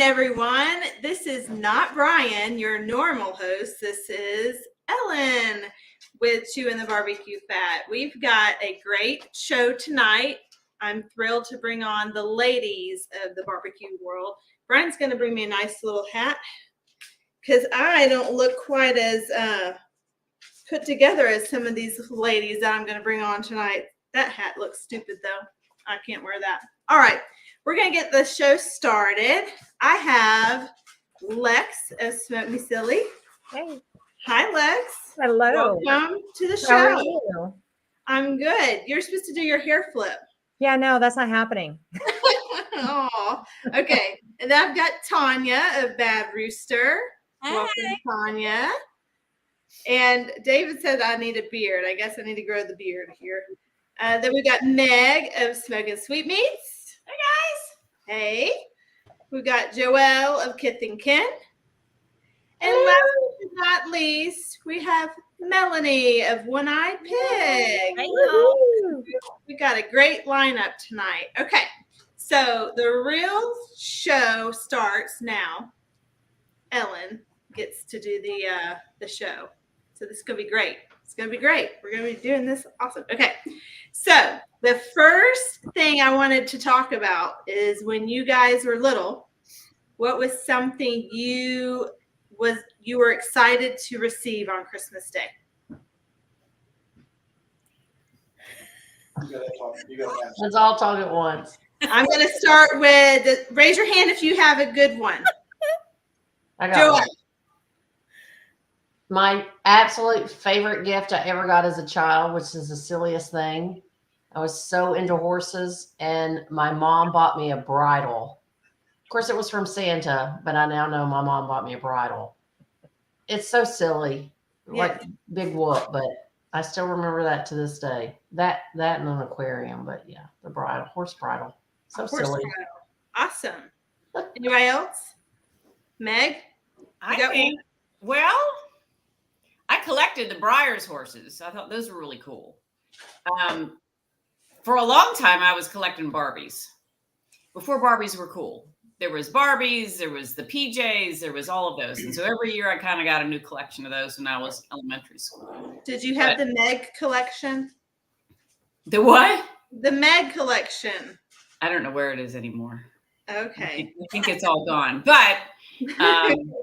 everyone. This is not Brian, your normal host. This is Ellen with Chewing the Barbecue Fat. We've got a great show tonight. I'm thrilled to bring on the ladies of the barbecue world. Brian's going to bring me a nice little hat because I don't look quite as put together as some of these ladies that I'm going to bring on tonight. That hat looks stupid, though. I can't wear that. All right. We're going to get the show started. I have Lex of Smoke Me Silly. Hey. Hi, Lex. Hello. Welcome to the show. How are you? I'm good. You're supposed to do your hair flip. Yeah, no, that's not happening. Oh, okay. And then I've got Tanya of Bad Rooster. Hi. Welcome, Tanya. And David said I need a beard. I guess I need to grow the beard here. Then we got Meg of Smoking Sweetmeats. Hey, guys. Hey. We got Joelle of Kith and Kin. And last but not least, we have Melanie of One Eyed Pig. Hey, y'all. We got a great lineup tonight. Okay, so the real show starts now. Ellen gets to do the show. So this is going to be great. It's going to be great. We're going to be doing this awesome. Okay, so the first thing I wanted to talk about is when you guys were little, what was something you were excited to receive on Christmas Day? Let's all talk at once. I'm going to start with, raise your hand if you have a good one. I got Joelle. one. My absolute favorite gift I ever got as a child, which is the silliest thing. I was so into horses, and my mom bought me a bridle. Of course, it was from Santa, but I now know my mom bought me a bridle. It's so silly, like big whoop, but I still remember that to this day. That and an aquarium, but yeah, the bridle, horse bridle. So Horse silly. bridle. Awesome. Anybody else? Meg? I collected the Breyers horses. I thought those were really cool. For a long time, I was collecting Barbies. Before Barbies were cool. There was Barbies, there was the PJs, there was all of those. And so every year I kind of got a new collection of those when I was elementary school. Did you have the Meg collection? The what? The Meg collection. I don't know where it is anymore. Okay. I think it's all gone. But I don't know.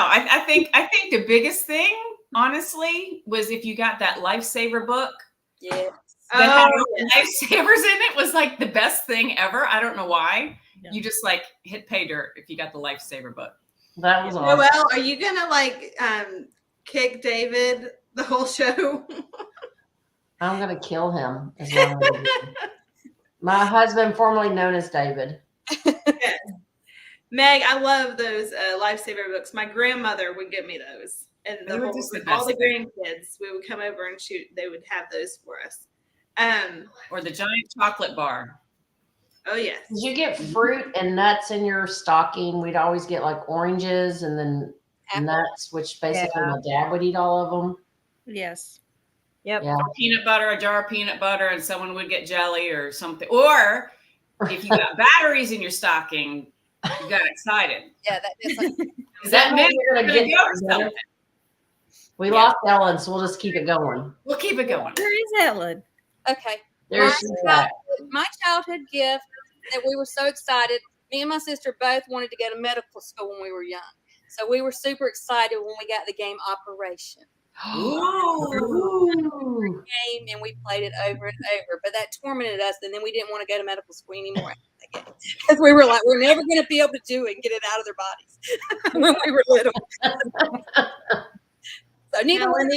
I think the biggest thing, honestly, was if you got that Lifesaver book. Yeah. That had lifesavers in it was like the best thing ever. I don't know why. Yeah. You just like hit pay dirt if you got the Lifesaver book. That was awesome. Well, are you gonna like kick David the whole show? I'm gonna kill him. My husband, formerly known as David. Yes. Meg, I love those Lifesaver books. My grandmother would give me those, and all the grandkids, we would come over and shoot. They would have those for us. Or the giant chocolate bar. Oh yes. Did you get fruit and nuts in your stocking? We'd always get like oranges and then nuts, which basically my dad would eat all of them. Yes. Yep. Yeah. Or peanut butter, a jar of peanut butter, and someone would get jelly or something. Or if you got batteries in your stocking, you got excited. Yeah, that is like, that meant you're gonna get something. We lost Ellen, so we'll just keep it going. We'll keep it going. Where is Ellen? okay. There My childhood gift that we were so excited. Me and my sister both wanted to go to medical school when we were young. So we were super excited when we got the game Operation. Ooh. Game, and we played it over and over. But that tormented us, and then we didn't want to go to medical school anymore because we were like, we're never going to be able to do it and get it out of their bodies when we were little. So neither one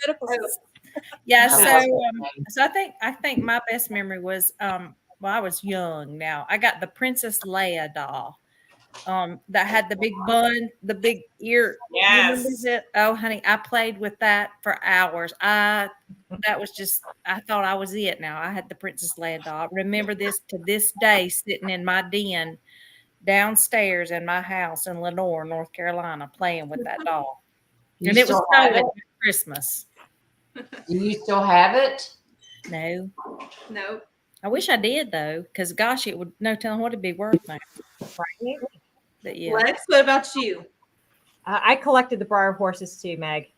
medical school. Yeah, so I think my best memory was I was young now. I got the Princess Leia doll. That had the big bun, the big ear. Yes. Oh, honey, I played with that for hours. I thought I was it now. I had the Princess Leia doll. I remember this to this day, sitting in my den downstairs in my house in Lenore, North Carolina, playing with that doll. And it was stolen at Christmas. Do you still have it? No. No. I wish I did though, because gosh, it would no telling what it'd be worth now. But yeah. Lex, what about you? I collected the Briar horses too, Meg.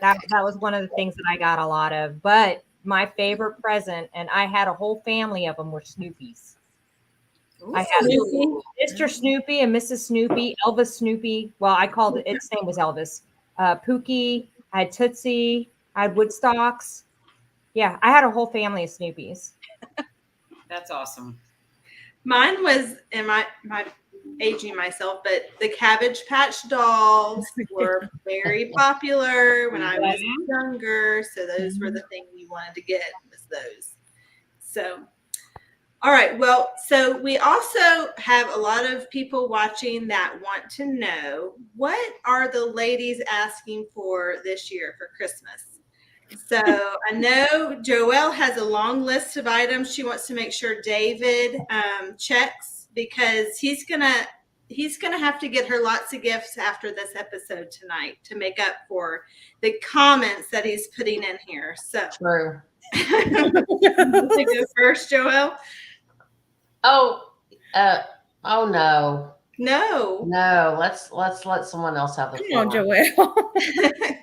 That was one of the things that I got a lot of. But my favorite present, and I had a whole family of them, were Snoopies. I had Snoopy. Mr. Snoopy and Mrs. Snoopy, Elvis Snoopy. Well, I called it, its name was Elvis. Pookie. I had Tootsie. I had Woodstocks. Yeah, I had a whole family of Snoopies. That's awesome. Mine was, and my aging myself, but the Cabbage Patch dolls were very popular when I was younger. So those were the things you wanted to get, was those. So, all right. Well, so we also have a lot of people watching that want to know, what are the ladies asking for this year for Christmas? So I know Joelle has a long list of items she wants to make sure David checks, because he's gonna have to get her lots of gifts after this episode tonight to make up for the comments that he's putting in here. So True. you go first, Joelle. Oh no. No. Let's let someone else have the Come floor. on, Joelle.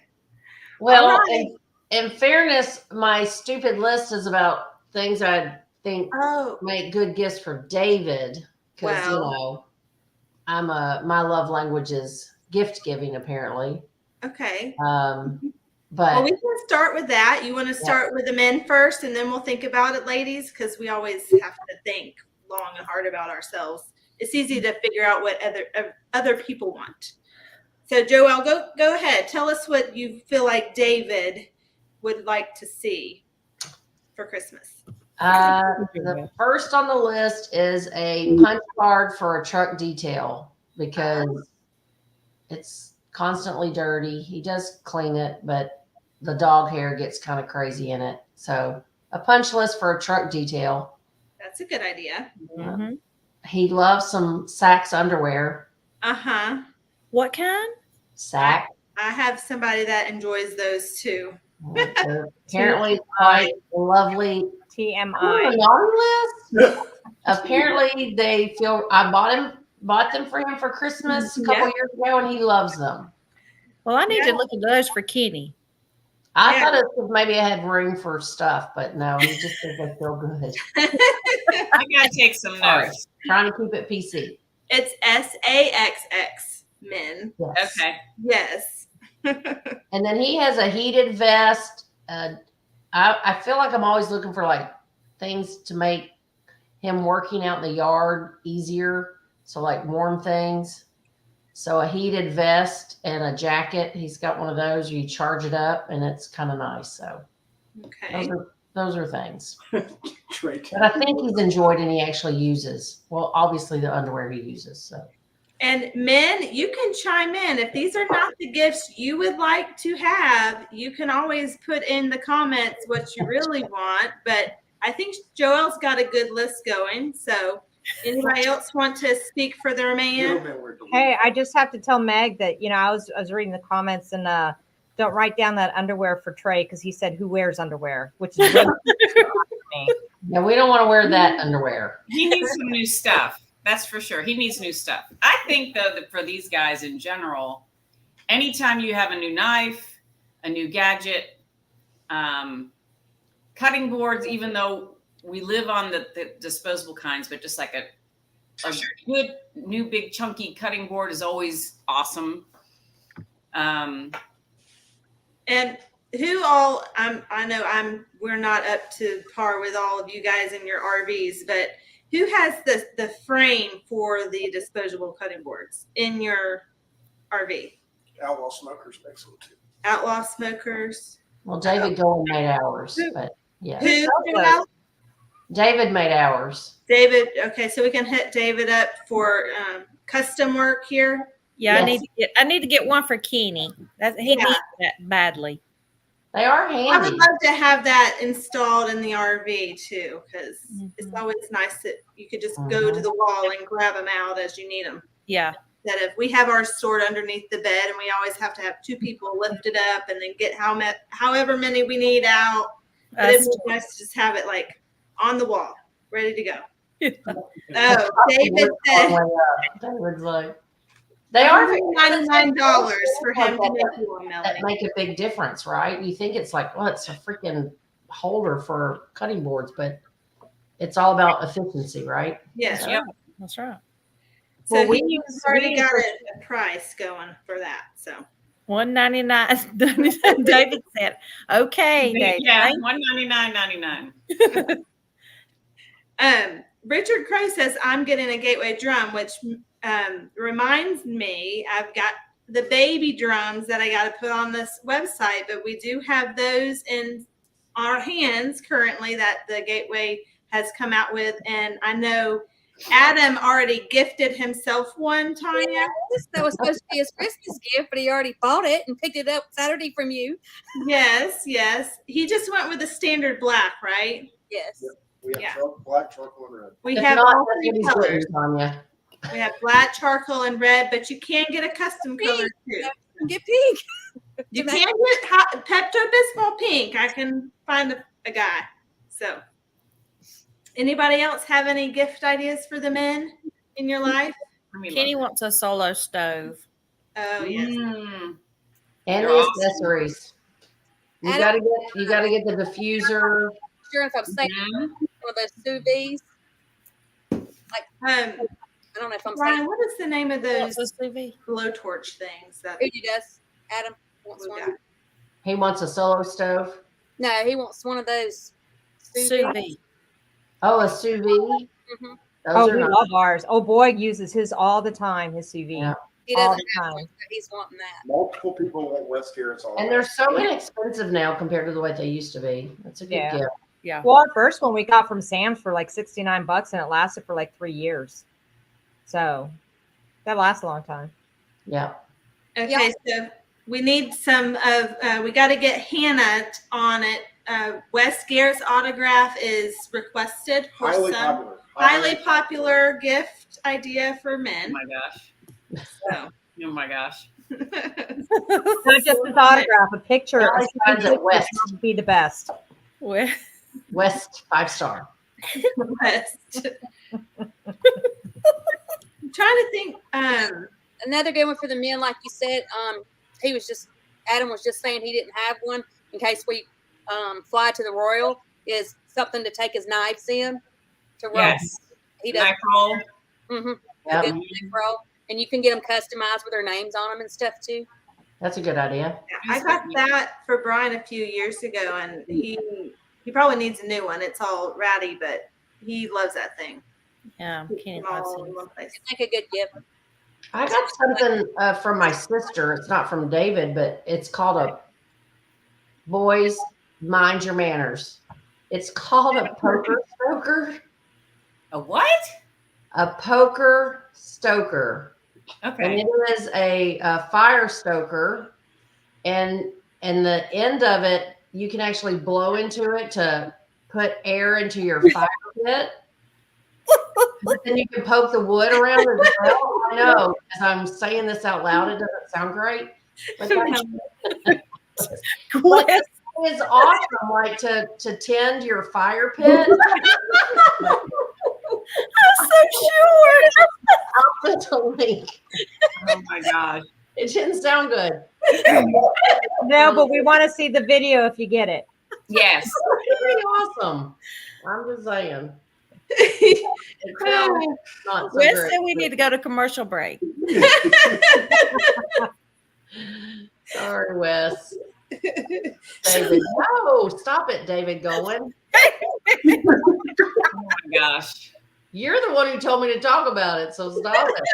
Well, All right. in fairness, my stupid list is about things I think Oh, make good gifts for David, because Wow. my love language is gift giving apparently. okay. But Well, we can start with that. You want to start with the men first, and then we'll think about it, ladies, because we always have to think long and hard about ourselves. It's easy to figure out what other people want. So, Joelle, go ahead. Tell us what you feel like David would like to see for Christmas. the first on the list is a punch card for a truck detail, because it's constantly dirty. He does clean it, but the dog hair gets kind of crazy in it. So a punch list for a truck detail. That's a good idea. Mhm. He loves some Saks underwear. Uh-huh. What kind? Sack. I have somebody that enjoys those too. They're apparently quite lovely. On TMI. the naughty list. Apparently they feel I bought them for him for Christmas a couple years ago, and he loves them. Well, I need to look at those for Kenny. I Yeah. thought it was maybe I had room for stuff, but no, he just said they feel good. I gotta take some Sorry. notes. Trying to keep it PC. It's SAXX men. Yes. Okay. Yes. And then he has a heated vest. I feel like I'm always looking for like things to make him working out in the yard easier. So like warm things. So a heated vest and a jacket. He's got one of those. You charge it up, and it's kind of nice. So Okay. those are things. But I think he's enjoyed and he actually uses. Well, obviously the underwear he uses. So And men, you can chime in. If these are not the gifts you would like to have, you can always put in the comments what you really want. But I think Joelle's got a good list going. So anybody else want to speak for their man? Hey, I just have to tell Meg that, I was reading the comments, and don't write down that underwear for Trey, because he said, who wears underwear, which is really me. yeah, we don't want to wear that underwear. He needs some new stuff. That's for sure. He needs new stuff. I think, though, that for these guys in general, anytime you have a new knife, a new gadget, cutting boards, even though we live on the disposable kinds, but just like a good new big chunky cutting board is always awesome. And who all I know we're not up to par with all of you guys in your RVs, but who has the frame for the disposable cutting boards in your RV? Outlaw Smokers makes them too. Outlaw Smokers. Well, David Golan made ours, but yeah, Who? Joelle? David made ours. David. Okay, so we can hit David up for custom work here. Yeah, Yes. I need to get one for Kenny. He Yeah. needs that badly. They are I handy. would love to have that installed in the RV too, because it's always nice that you could just go to the wall and grab them out as you need them. Yeah. That if we have ours stored underneath the bed, and we always have to have two people lift it up and then get however many we need out. But it'd be nice to just have it like on the wall, ready to go. Oh, David said, David's like, They are $99 for him to that, make one, that Melanie. make a big difference, right? You think it's like, well, it's a freaking holder for cutting boards, but it's all about efficiency, right? Yes. That's Yep. right. That's right. So Well, we he's use- already we got use- a price going for that. So $199. David said, "Okay, David." Yeah, thank- $199.99. Richard Crow says I'm getting a Gateway drum, which reminds me I've got the baby drums that I got to put on this website, but we do have those in our hands currently that the Gateway has come out with, and I know Adam already gifted himself one, Tanya. That was supposed to be his Christmas gift, but he already bought it and picked it up Saturday from you. Yes, yes. He just went with the standard black, right? Yes. We have Yeah. black, charcoal, and red. We If have not, all that's three what he's colors. getting, Tanya. We have black, charcoal, and red, but you can get a custom color too. Get pink. You can get Pepto-Bismol pink. I can find a guy. So, anybody else have any gift ideas for the men in your life? Kenny wants a solo stove. Oh yes. And They're the awesome. accessories. You Adam- gotta get the diffuser. Sure, if I'm saying one of those sous vide. I don't know if I'm saying Ryan, what is the name of What's those a sous vide? blowtorch things that who does. Adam wants we one. got? He wants a solo stove. No, he wants one of those sous Sous vide. vide. Oh, a sous vide. Mhm. Those Oh, are we nice. love ours. Oh, Boyd uses his all the time, his sous vide. Yeah. He All doesn't the have time. one, but he's wanting that. Multiple people want West Garrett's all. And they're so inexpensive now compared to the way they used to be. That's a good Yeah. gift. Yeah. Well, our first one we got from Sam's for like $69 and it lasted for like 3 years. So that lasts a long time. Yeah. Okay, so we need some of. We got to get Hannah on it. Wes Garrett's autograph is requested for highly some popular. highly popular gift idea for Oh men. my gosh. So. Oh my gosh. Not just his autograph, a picture. All these kinds at West. Would be the best. Well, West 5-star. West. I'm trying to think. Another good one for the men, like you said. Adam was just saying he didn't have one in case we fly to the Royal. Is something to take his knives in to roll. Yes. He does. Knife roll. Mm-hmm. Yep. Good knife roll, and you can get them customized with their names on them and stuff too. That's a good idea. I got that for Brian a few years ago, and he probably needs a new one. It's all ratty, but he loves that thing. yeah, Kenny Them loves all in it. one place. Make a good gift. I got something from my sister. It's not from David, but it's called a Boys Mind Your Manners. It's called a poker stoker. A what? A poker stoker. And Okay. it is a fire stoker. And the end of it, you can actually blow into it to put air into your fire pit. But then you can poke the wood around as well. I know, as I'm saying this out loud, it doesn't sound great. But that Wes, is awesome, like to tend your fire pit. I'm so sure. I'll put a link. Oh my gosh. It didn't sound good. No, but we want to see the video if you get it. Yes. It's pretty awesome. I'm just saying. It sounds not so Wes great. said we need to go to commercial break. Sorry, Wes. David, no, stop it, David Goen. Oh my gosh. You're the one who told me to talk about it, so stop it.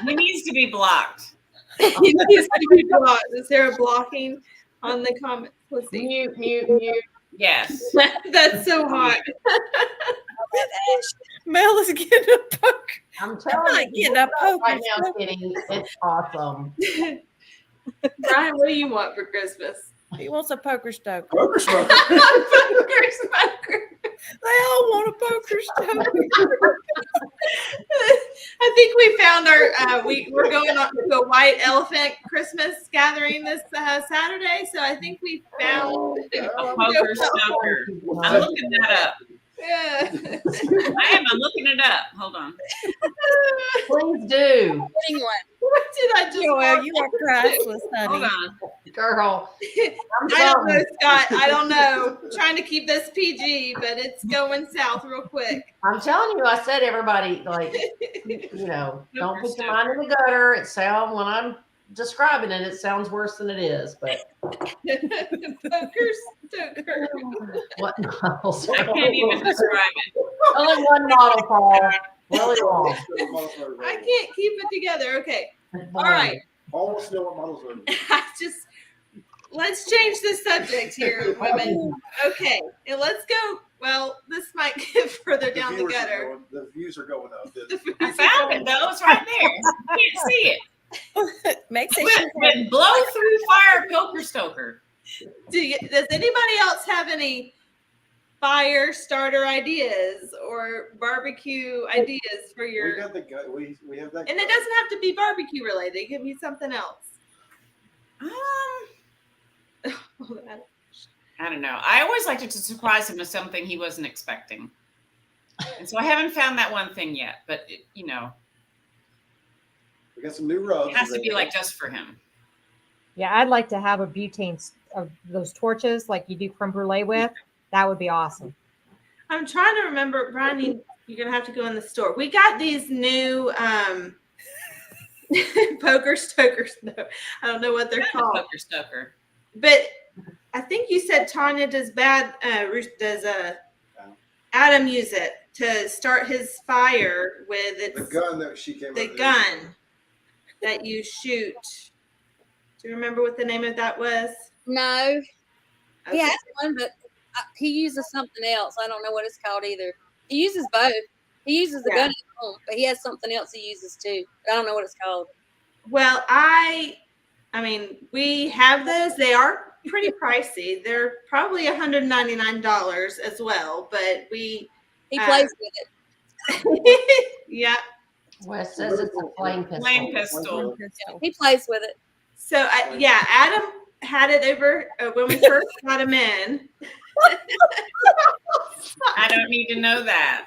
He needs to be blocked. He needs to be blocked. Is there a blocking on the comment? Let's see. Mute, mute, mute. Yes. That's so hot. Mel is getting a poke. I'm telling not you, getting a poke right and now, stuff. Kitty. It's awesome. Brian, what do you want for Christmas? He wants a poker stoker. Poker smoker. Poker smoker. They all want a poker stoker. I think we found our. We're going on to a white elephant Christmas gathering this Saturday, so I think we found. A poker stoker. I'm looking that up. Yeah. I'm looking it up. Hold on. Please do, Getting one. What did I just Joelle, walk you are into? priceless, honey. Hold on. girl. I'm I don't know, sorry. Scott. I don't know. Trying to keep this PG, but it's going south real quick. I'm telling you, I said everybody, like, you know, don't put your mind in the gutter. It sounds, when I'm describing it, it sounds worse than it is, but Pokers, toker. what models? I can't even describe it. Only one model, Paul. Really long. I can't keep it together. Okay. All right. Almost know what models are. Let's change the subject here, women. Okay. And let's go. Well, this might get further down the gutter. The views are going up. I found it though. It's right there. You can't see it. Makes it With blow through fire poker stoker. Does anybody else have any fire starter ideas or barbecue ideas for We your? got the guy. We have that. And it doesn't have to be barbecue related. It can be something else. I don't know. I always liked it to surprise him with something he wasn't expecting. And so I haven't found that one thing yet, but you know, We got some new rubs. it has to be like just for him. Yeah, I'd like to have a butane of those torches like you do creme brulee with. That would be awesome. I'm trying to remember, Brian. You're gonna have to go in the store. We got these new poker stokers. No, I don't know what they're called. Poker stoker. But I think you said Tanya does Adam use it to start his fire with the its gun that she came. the up with. gun that you shoot. Do you remember what the name of that was? No, Okay. he has one, but he uses something else. I don't know what it's called either. He uses both. He uses the gun at home, but he has something else he uses too. I don't know what it's called. Well, I mean, we have those. They are pretty pricey. They're probably $199 as well, but we He plays with yeah. Wes says it's a flame pistol. Flame pistol. it. He plays with it. So yeah, Adam had it over when we first got him in. I don't need to know that.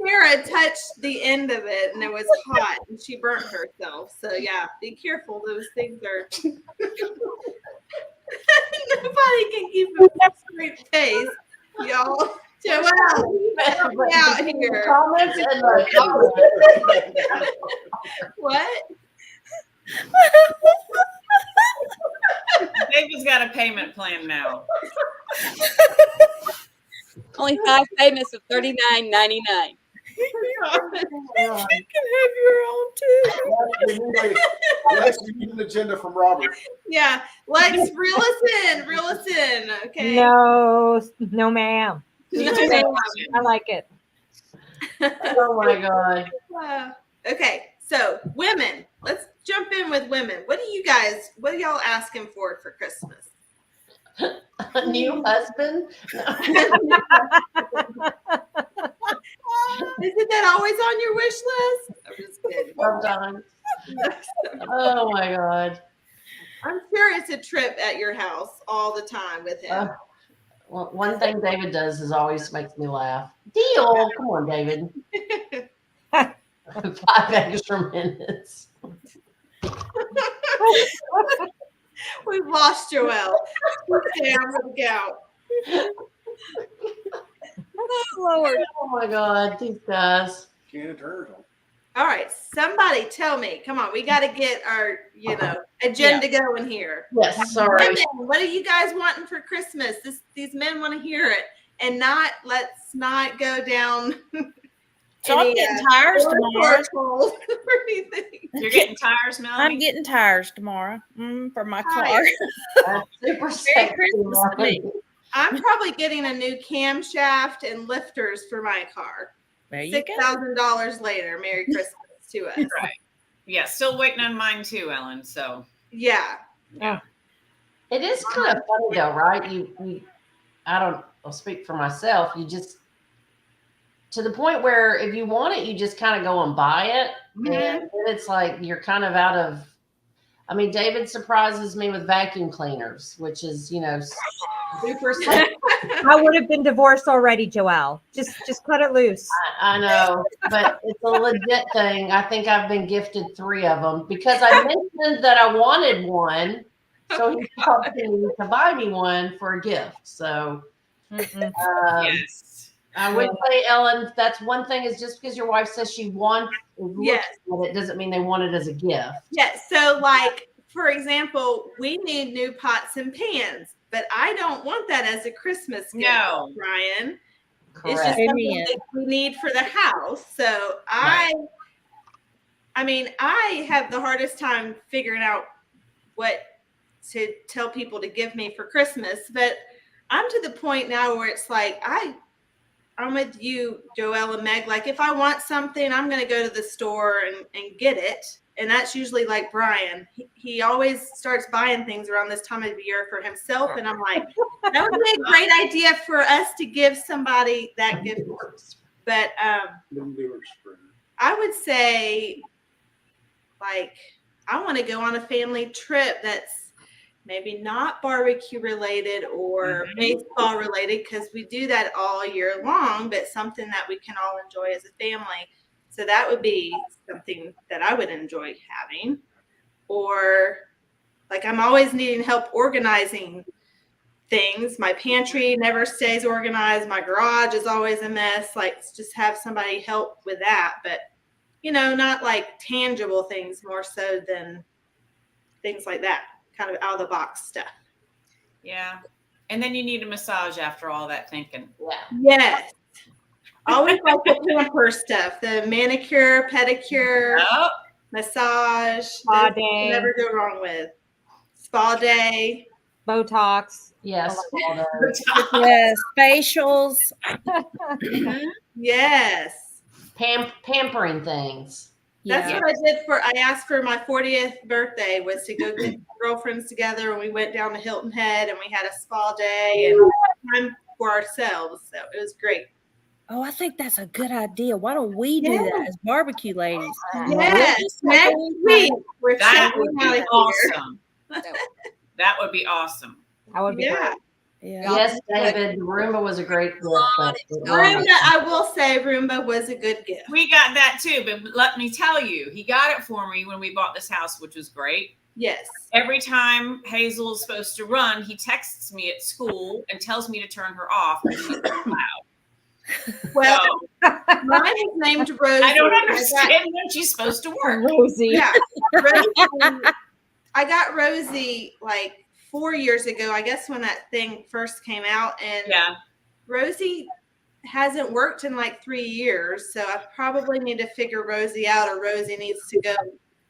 Sarah touched the end of it and it was hot and she burnt herself. So yeah, be careful. Those things are nobody can keep a straight face, y'all. Joelle, help me out here. Comments and like, What? David's got a payment plan now. Only 5 payments of $39.99. You can have your own too. Lex, we need an agenda from Robert. Yeah, Lex, reel us in, okay? No, ma'am. No. I like it. oh my god. Okay, so women, let's jump in with women. What are y'all asking for Christmas? A new husband? Isn't that always on your wish list? I'm just kidding. Sometimes. Oh my god. I'm sure it's a trip at your house all the time with him. Well, one thing David does is always makes me laugh. Deal. Come on, David. 5 extra minutes. We've lost Joelle. Down with the gout. Oh, Lord. Oh my god, these guys. Can't turn on. All right, somebody tell me. Come on, we got to get our, agenda going here. Yes, sorry. Women, what are you guys wanting for Christmas? These men want to hear it, and let's not go down. So I'm getting tires tomorrow. Or anything. You're getting tires, Melanie? I'm getting tires tomorrow for my car. Tires. That's super Merry sexy. Christmas to me. I'm probably getting a new camshaft and lifters for my car. There you go. $6,000 later. Merry Christmas to us. Right. Yeah, still waiting on mine too, Ellen. So Yeah. It is kind of funny though, right? I'll speak for myself. You just, to the point where if you want it, you just kind of go and buy it. Mhm. And then it's like you're kind of out of, I mean, David surprises me with vacuum cleaners, which is, super simple. I would have been divorced already, Joelle. Just cut it loose. I know, but it's a legit thing. I think I've been gifted 3 of them because I mentioned that I wanted one. So he helped me to buy me one for a gift. So Mm-mm. Yes. I would say, Ellen, that's one thing is just because your wife says she wants Yes. it doesn't mean they want it as a gift. Yeah, so like for example, we need new pots and pans, but I don't want that as a Christmas gift, No. Brian. It's just Correct. something Amen. that we need for the house. So I mean, I have the hardest time figuring out what to tell people to give me for Christmas, but I'm to the point now where it's like I'm with you, Joelle and Meg. Like if I want something, I'm going to go to the store and get it. And that's usually like Brian. He always starts buying things around this time of year for himself. And I'm like, that would be a great idea for us to give somebody that gift. But I would say, like, I want to go on a family trip that's maybe not barbecue related or baseball related, because we do that all year long, but something that we can all enjoy as a family. So that would be something that I would enjoy having. Or like I'm always needing help organizing things. My pantry never stays organized. My garage is always a mess. Like just have somebody help with that. But, you know, not like tangible things, more so than things like that, kind of out of the box stuff. Yeah. And then you need a massage after all that thinking. Yeah. Yes. Always like the pamper stuff, the manicure, pedicure, Oh, massage. Spa those day. you never go wrong with. Spa day. Botox. Yes. all those. Yes, facials. Yes. Pampering things. That's Yeah. what I did I asked for my 40th birthday was to go get girlfriends together, and we went down to Hilton Head and we had a spa day and time for ourselves. So it was great. Oh, I think that's a good idea. Why don't we do Yeah. that as barbecue ladies? Yes. Next week we're that chatting would out be of here. awesome. That would be awesome. That would be Yeah. great. Yeah. Yes, David, the Roomba was a great gift. But Roomba, I will say Roomba was a good gift. We got that too, but let me tell you, he got it for me when we bought this house, which was great. Yes. Every time Hazel's supposed to run, he texts me at school and tells me to turn her off because she's too loud. Well, So, mine is named Rosie. I don't understand when she's supposed to work. Rosie. Yeah. Rosie, I got Rosie like 4 years ago, I guess, when that thing first came out. And Yeah. Rosie hasn't worked in like 3 years. So I probably need to figure Rosie out, or Rosie needs to go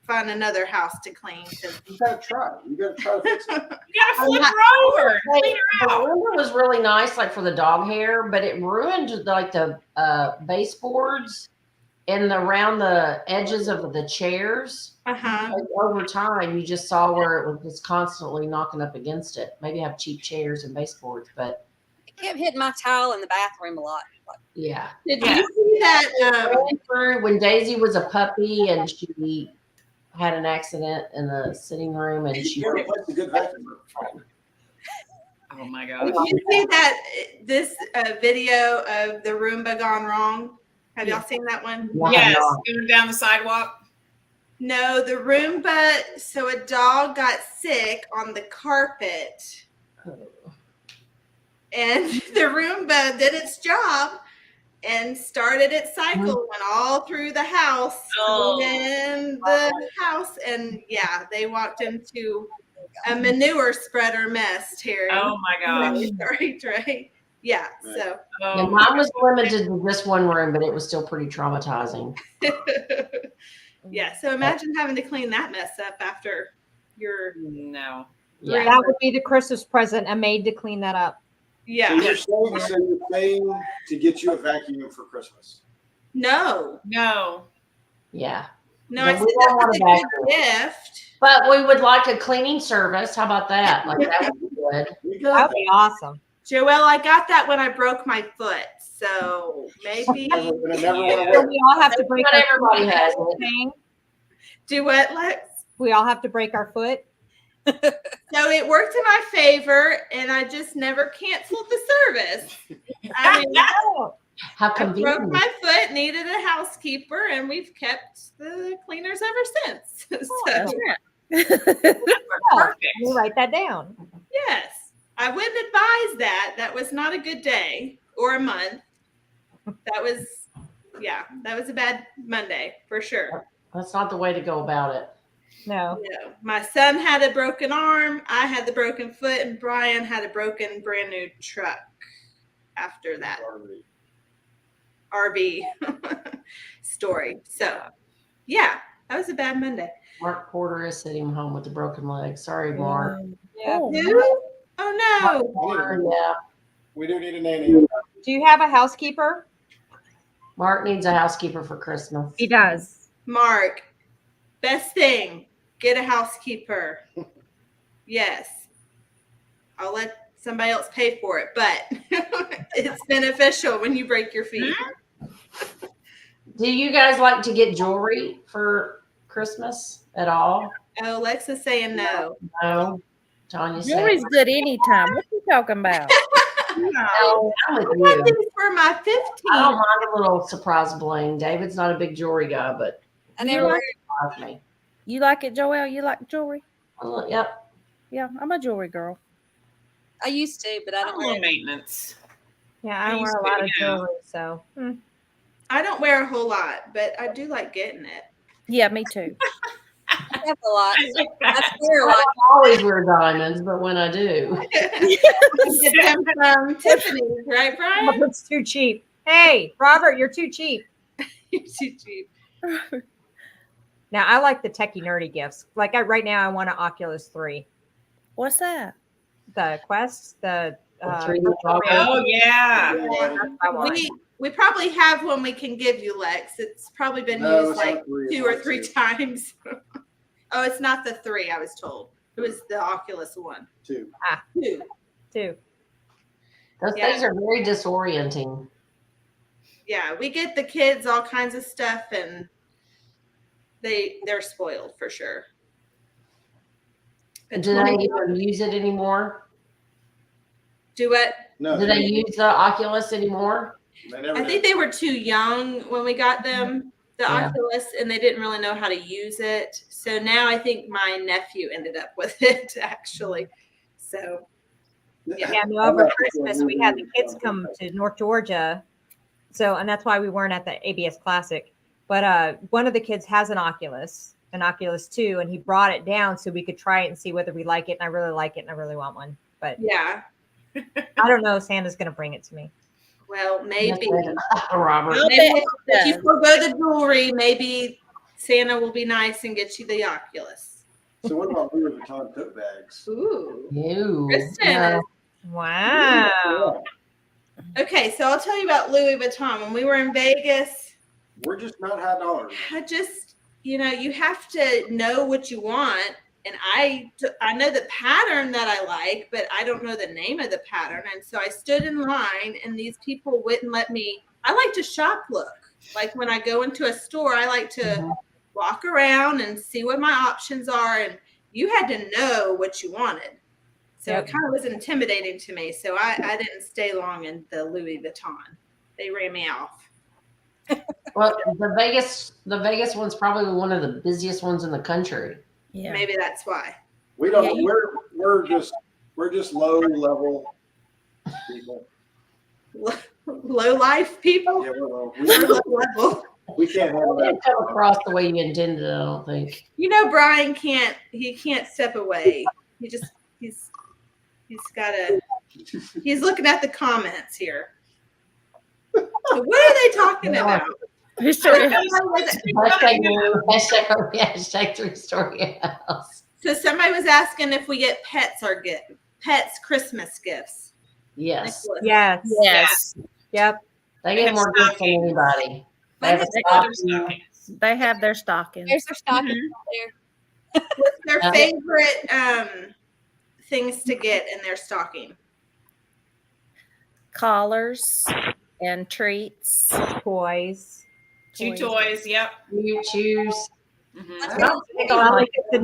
find another house to clean. 'Cause You gotta try. You gotta try to fix it. You gotta flip her over. Clean her The out. Roomba was really nice, like for the dog hair, but it ruined like the baseboards and around the edges of the chairs. Uh-huh. Like, over time, you just saw where it was just constantly knocking up against it. Maybe have cheap chairs and baseboards, but It kept hitting my tile in the bathroom a lot. yeah. Did Yeah. you see that? When Daisy was a puppy and she had an accident in the sitting room and You she can't replace a good vacuum room. Oh my Did gosh. you see that this video of the Roomba gone wrong? Have y'all seen that one? Yes, going down the sidewalk. No, the Roomba. So a dog got sick on the carpet, and the Roomba did its job and started its cycle, went all through the house, Oh. in the house, and yeah, they walked into a manure spreader mess, Terry. Oh my gosh. Right. Yeah. So. Yeah, Oh, mine was limited to just one room, but it was still pretty traumatizing. Yeah. So imagine having to clean that mess up after your. no. Yeah. That would be the Christmas present, a maid to clean that up. Yeah. So you're saying to get you a vacuum for Christmas. No. No. Yeah. No, But I we said don't that want was a a good vacuum. gift. But we would like a cleaning service. How about that? Like that would be good. You That got would be awesome. Joelle, I got that when I broke my foot. So maybe that. And I never want So to we all have to break Not our everybody foot. has it. Thing. do what, Lex? We all have to break our foot. So it worked in my favor, and I just never canceled the service. I mean, How I broke convenient. my foot, needed a housekeeper, and we've kept the cleaners ever since. That's So, right. Perfect. You write that down. yes, I wouldn't advise that. That was not a good day or a month. That was, yeah, that was a bad Monday for sure. That's not the way to go about it. No. No, my son had a broken arm, I had the broken foot, and Brian had a broken brand new truck after that RV story. So, yeah, that was a bad Monday. Mark Porter is sitting home with a broken leg. Sorry, Mark. Yeah. Oh, Who? Oh no. Porter, yeah. We do need a nanny. Do you have a housekeeper? Mark needs a housekeeper for Christmas. He does. Mark, best thing, get a housekeeper. Yes. I'll let somebody else pay for it, but it's beneficial when you break your feet. Do you guys like to get jewelry for Christmas at all? Oh, Alexa's saying no. No. Tanya said. jewelry's good anytime. What you talking about? No. I'm with I got you. these for my 15th. I don't mind a little surprise bling. David's not a big jewelry guy, but I never wear surprise me. You like it, Joelle? You like jewelry? Yep. Yeah, I'm a jewelry girl. I used to, but I don't wear Low it. maintenance. Yeah, I don't wear used a to, lot of yeah. jewelry, so I don't wear a whole lot, but I do like getting it. Yeah, me too. I have a lot. I wear a I lot. don't always wear diamonds, but when I do, Get them from Tiffany's, right, Brian? Robert's too cheap. Hey, Robert, you're too cheap. You're too cheap. Now I like the techie nerdy gifts. Like right now, I want an Oculus 3. What's that? The Quest, the 3D virtual goggle. reality, Oh yeah. that's what I want. We probably have one we can give you, Lex. It's probably been No, used it's like not 3, it's 2 or like 3 2. times. Oh, it's not the 3, I was told. It was the Oculus one. 2. 2. too. Those Yeah. things are very disorienting. Yeah, we get the kids all kinds of stuff, and they're spoiled for sure. But Do they even use it anymore? do it. No, Do they use the Oculus anymore? they never I think they were too young when we got them the Yeah. Oculus, and they didn't really know how to use it. So now I think my nephew ended up with it actually. So Yeah, no, over Christmas we had the kids come to North Georgia, and that's why we weren't at the ABS Classic. But one of the kids has an Oculus 2, and he brought it down so we could try it and see whether we like it. And I really like it, and I really want one. But yeah, I don't know. Santa's gonna bring it to me. well maybe. Robert. I'll Maybe bet if he you forego the jewelry, maybe Santa will be nice and get you the Oculus. So what about Louis Vuitton tote bags? Ooh. Ew. Kristen No. is- Wow. Okay, so I'll tell you about Louis Vuitton. When we were in Vegas, We're just not high dollars. I just, you have to know what you want. And I know the pattern that I like, but I don't know the name of the pattern. And so I stood in line, and these people wouldn't let me. I like to shop look. Like when I go into a store, I like to Mhm. walk around and see what my options are. And you had to know what you wanted. So Yep. it kind of was intimidating to me. So I didn't stay long in the Louis Vuitton. They ran me off. Well, the Vegas one's probably one of the busiest ones in the country. Yeah. Maybe that's why. We don't. Yeah, you- We're just low level people. Low life people. Yeah, we're low. We're low level. We can't handle It that. didn't come across the way you intended, I don't think. Brian can't step away. He's looking at the comments here. So what are they talking about? He sure is. Hashtag 3-story house. So somebody was asking if we get pets Christmas gifts. Yes. Nicholas. Yes. Yes. Yep. They get more gifts than anybody. They have a stocking. They have their stockings. There's their stocking there. What's their Yeah. favorite things to get in their stocking? Collars and treats. Toys. Two toys. Yep. You choose. Mhm. No, they go Charlie like- gets a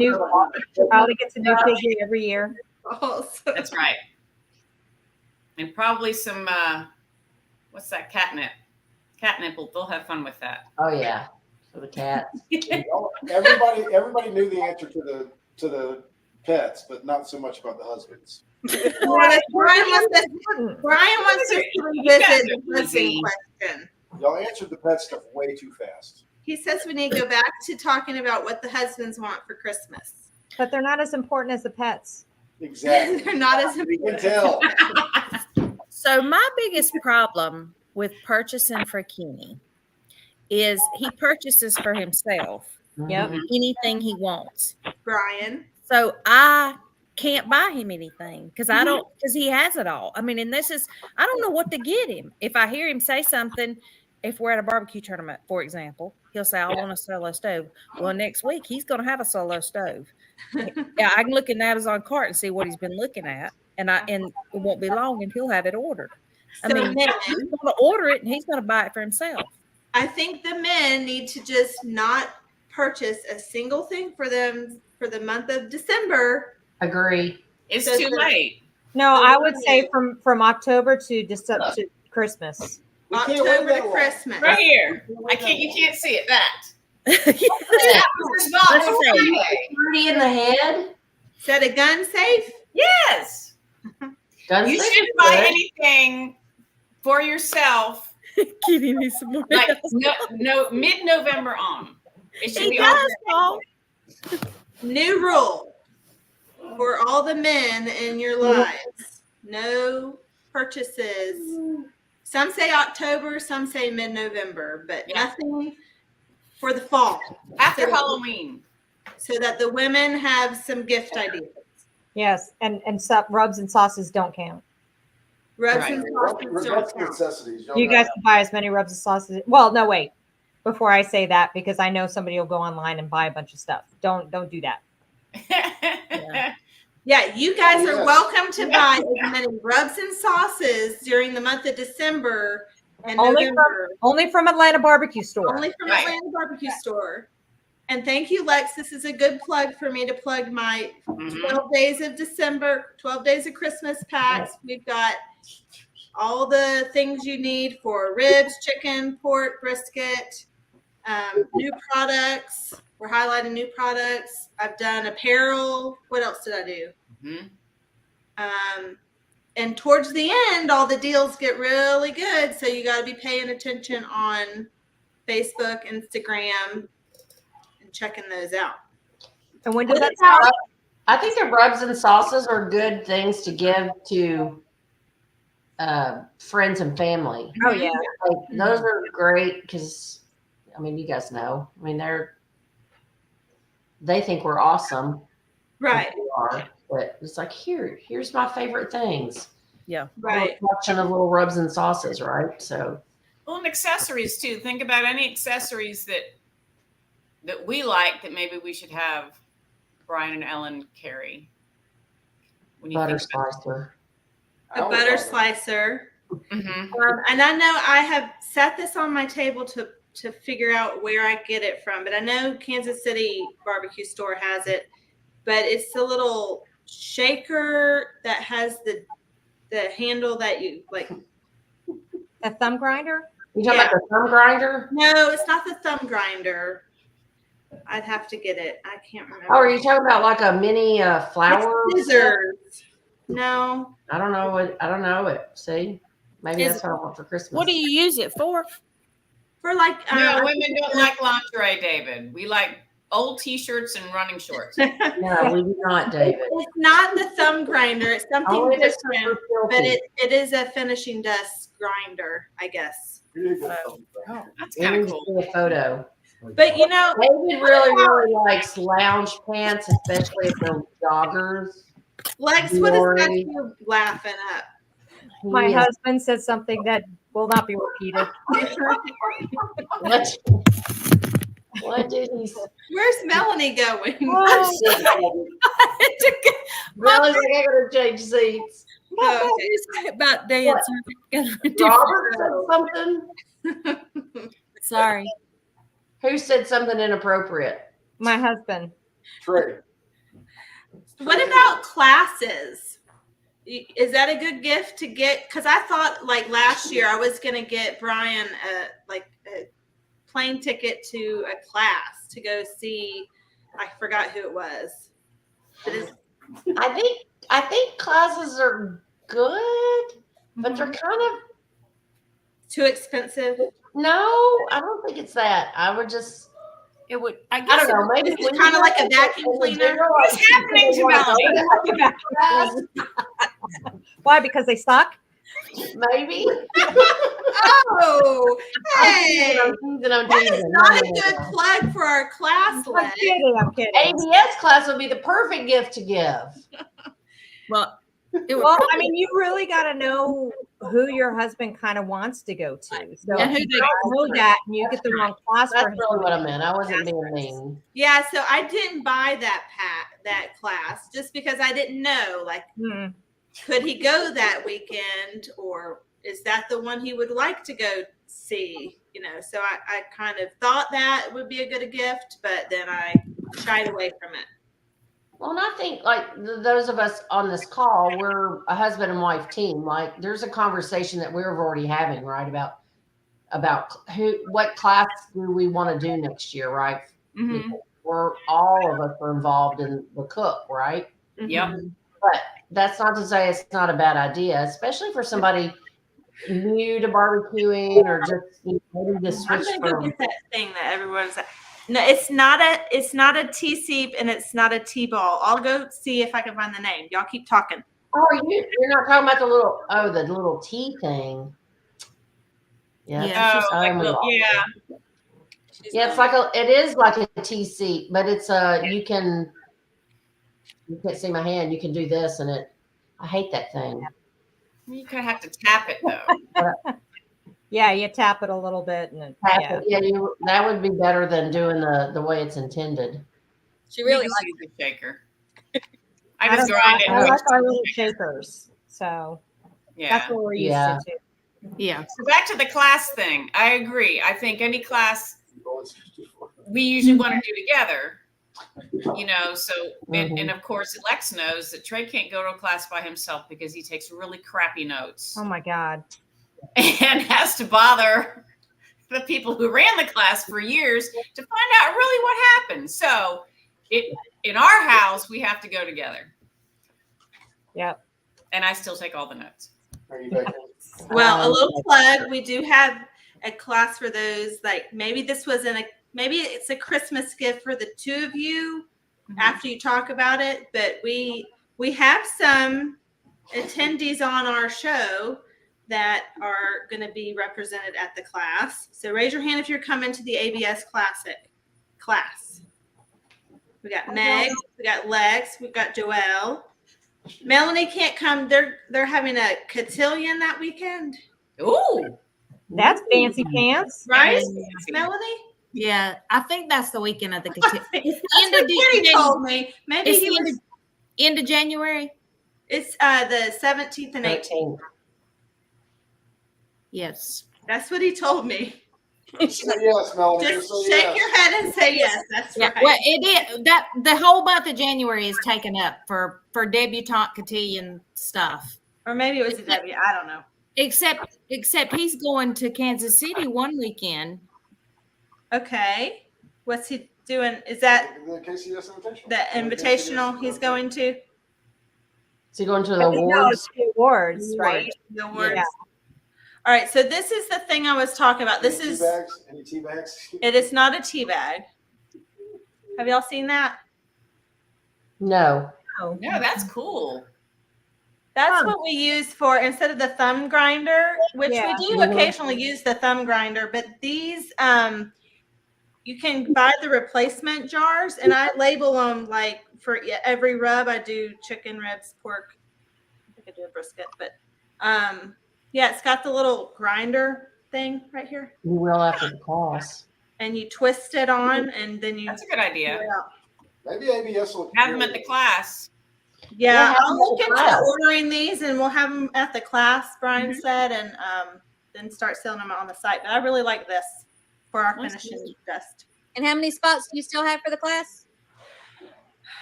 new figure every year. Also, That's right. And probably some what's that, catnip? Catnip, they'll have fun with that. Oh yeah, for the cats. Everybody knew the answer to the pets, but not so much about the husbands. Brian wants us to revisit the husband question. Y'all answered the pet stuff way too fast. He says we need to go back to talking about what the husbands want for Christmas. But they're not as important as the pets. Exactly. They're not as We can important. tell. So my biggest problem with purchasing for Kenny is he purchases for himself Yep. anything he wants. Brian. So I can't buy him anything because because he has it all. I mean, and I don't know what to get him. If I hear him say something, if we're at a barbecue tournament, for example, he'll say, I want a solo stove. Well, next week he's going to have a solo stove. Yeah, I can look in the Amazon cart and see what he's been looking at. And it won't be long and he'll have it ordered. I So mean, men, he's going to order it and he's going to buy it for himself. I think the men need to just not purchase a single thing for them for the month of December. Agree. It's So too the- late. No, I would say from October to December to Christmas. We can't wait October that to long. Christmas. Right here. You can't see it. That. It's not Let's okay. say- Party in the head. Is that a gun safe? Yes. Guns You think shouldn't it's buy good. anything for yourself Kitty needs some more. like no mid-November on. It should He be all does, Paul. New rule for all the men in your lives. No purchases. Some say October, some say mid-November, but Yeah. nothing for the fall. after So- Halloween. So that the women have some gift ideas. Yes, and rubs and sauces don't count. Rubs Right. and sauces don't Regards to count. necessities. y'all You got guys it. can buy as many rubs and sauces. Well, no, wait. Before I say that, because I know somebody will go online and buy a bunch of stuff. Don't do that. Yeah, you guys are Yes. welcome to buy as many rubs and sauces during the month of December and Only from- November. Only from Atlanta Barbecue Store. Only from Right. Atlanta Barbecue Store. And thank you, Lex. This is a good plug for me to plug my Mhm. 12 days of December, 12 days of Christmas packs. We've got all the things you need for ribs, chicken, pork, brisket, new products. We're highlighting new products. I've done apparel. What else did I do? Mhm. And towards the end, all the deals get really good. So you got to be paying attention on Facebook, Instagram, and checking those out. And when does that Well, start? I think the rubs and sauces are good things to give to friends and family. Oh yeah. Like, those are great because, I mean, you guys know. I mean, they think we're awesome. Right, We are, but it's like here's my favorite things. right. A collection of little rubs and sauces, right? So Well, and accessories too. Think about any accessories that we like that maybe we should have Brian and Ellen carry. When butter think about slicer. I A always butter thought that. slicer. Mhm. And I know I have set this on my table to figure out where I get it from, but I know Kansas City Barbecue Store has it. But it's the little shaker that has the handle that you like. A thumb grinder? You talking about the thumb grinder? No, it's not the thumb grinder. I'd have to get it. I can't remember. Oh, are you talking about like a mini flour? It's scissors. No. I don't know it. I don't know it. See, maybe Is- that's what I want for Christmas. What do you use it for? For like No, women don't like lingerie, David. We like old T-shirts and running shorts. No, we do not, David. it's not the thumb grinder. It's something Only if it's different. super But filthy. it is a finishing dust grinder, I guess. Here you go. That's We kind need of to cool. see a photo. But you know, David really likes lounge pants, especially if they're joggers. Lex, what is that Glory. you laughing at? My He is- husband said something that will not be repeated. What did he say? Where's Melanie going? Really, like I gotta change seats. What Okay. did you say about dancing? Robert said something. Sorry. Who said something inappropriate? My husband. Trey. What about classes? Is that a good gift to get? Because I thought like last year I was gonna get Brian a plane ticket to a class to go see. I forgot who it was. But it's, I think classes are good, but they're Mm-hmm. kind of too expensive. no. I don't think it's that. I would just. It would. I I guess. don't know. Maybe Is it kind of like a vacuum cleaner? What's happening to Melanie? Why? Because they suck? Maybe. Oh, hey, I'm teasing. that is not a good plug for our class I'm list. kidding. I'm kidding. ABS class would be the perfect gift to give. Well, it would. Well, I mean, you really got to know who your husband kind of wants to go to. So And if who you they- don't know that and you get the wrong class That's for him. really what I meant. I wasn't being mean. Yeah, so I didn't buy that class just because I didn't know. Like, Hmm. could he go that weekend, or is that the one he would like to go see? You know, so I kind of thought that would be a good gift, but then I shied away from it. Well, and I think like those of us on this call, we're a husband and wife team. Like, there's a conversation that we're already having, right? About what class do we want to do next year, right? Mm-hmm. We're all of us are involved in the cook, right? Yep. But that's not to say it's not a bad idea, especially for somebody new to barbecuing or just maybe to I'm switch gonna go from. get that thing that everyone's. No, it's not a T-seep and it's not a T-ball. I'll go see if I can find the name. Y'all keep talking. Oh, you're not talking about the little tea thing. Yeah. Yeah. Oh, like, I'm well, involved. yeah. Yeah, it is like a tea seat, but it's you can't see my hand. You can do this and I hate that thing. You kind of have to tap it though. Yeah, you tap it a little bit and Yeah, that would be better than doing the way it's intended. She really You likes just use the shaker. I just don't grind it. I with like our the little shaker. shakers. So Yeah. that's what we're used Yeah. to. Yeah. So back to the class thing. I agree. I think any class we usually want to do together. You know, so and of course Lex knows that Trey can't go to a class by himself because he takes really crappy notes Oh my God. and has to bother the people who ran the class for years to find out really what happened. So in our house we have to go together. Yep. And I still take all the notes. Are you back? Well, a little plug. We do have a class for those. Like maybe maybe it's a Christmas gift for the two of you after you talk about it. But we have some attendees on our show that are going to be represented at the class. So raise your hand if you're coming to the ABS Classic class. We got Meg, we got Lex, we got Joelle. Melanie can't come. They're having a cotillion that weekend, Ooh. That's fancy pants. right? Fancy. Melanie? Yeah. I think that's the weekend of the That's It's what Kenny told me. Maybe It's he the was. end of January. It's the 17th and 18th. Yes. That's what he told me. Say yes, Melanie. Just say shake yes. your head and say yes. That's Yeah. right. Well, it is that the whole month of January is taken up for debutante cotillion stuff. Or maybe it was a W. I don't know. Except he's going to Kansas City one weekend. Okay. What's he doing? Is that The KCS Invitational. the invitational he's going to? So you going to the I think that awards? was the awards, right? The awards. Yeah. All right. So this is the thing I was talking about. This Any is. tea bags? Any tea bags? It is not a tea bag. Have y'all seen that? No. Oh. No, that's cool. That's what we use for instead of the thumb grinder, which Yeah. we do occasionally use the thumb grinder, but these you can buy the replacement jars and I label them like for every rub. I do chicken ribs, pork. I think I do a brisket, but yeah, it's got the little grinder thing right here. You will after the class. And you twist it on and then you That's a good idea. Maybe ABS will Have them at the class. Yeah, Yeah, I'll look have them into at the class. ordering these and we'll have them at the class, Brian said, and then start selling them on the site. But I really like this for our That's finishing good. dust. And how many spots do you still have for the class?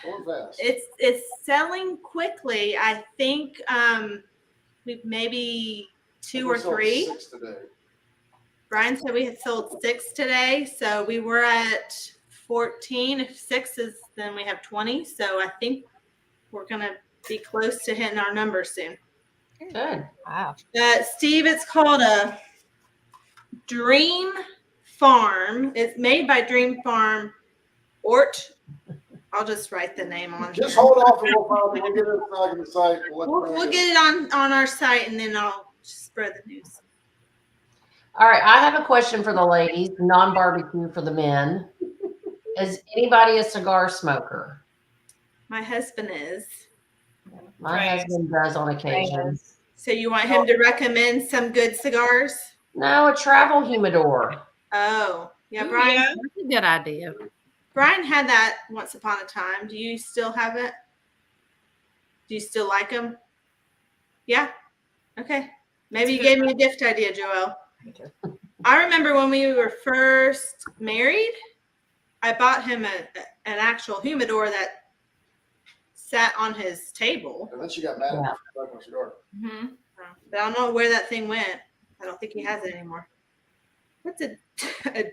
Going fast. It's selling quickly. I think we maybe two We or sold three. 6 today. Brian said we had sold 6 today, so we were at 14. If 6 is, then we have 20. So I think we're gonna be close to hitting our numbers soon. Good. Wow. Steve, it's called a Dream Farm. It's made by Dream Farm Ort. I'll just write the name on Just here. hold off and we'll get it on the site. We'll get it on our site and then I'll spread the news. All right. I have a question for the ladies, non-barbecue for the men. Is anybody a cigar smoker? My husband is. My Right. husband does on occasion. So you want him to recommend some good cigars? No, a travel humidor. Oh, yeah, Ooh, Brian. yeah. That's a good idea. Brian had that once upon a time. Do you still have it? Do you still like them? Yeah. Okay. Maybe you gave me a gift idea, Joelle. I remember when we were first married, I bought him an actual humidor that sat on his table. And then she got mad at me Yeah. for talking about cigar. Mhm. But I don't know where that thing went. I don't think he has it anymore. What's a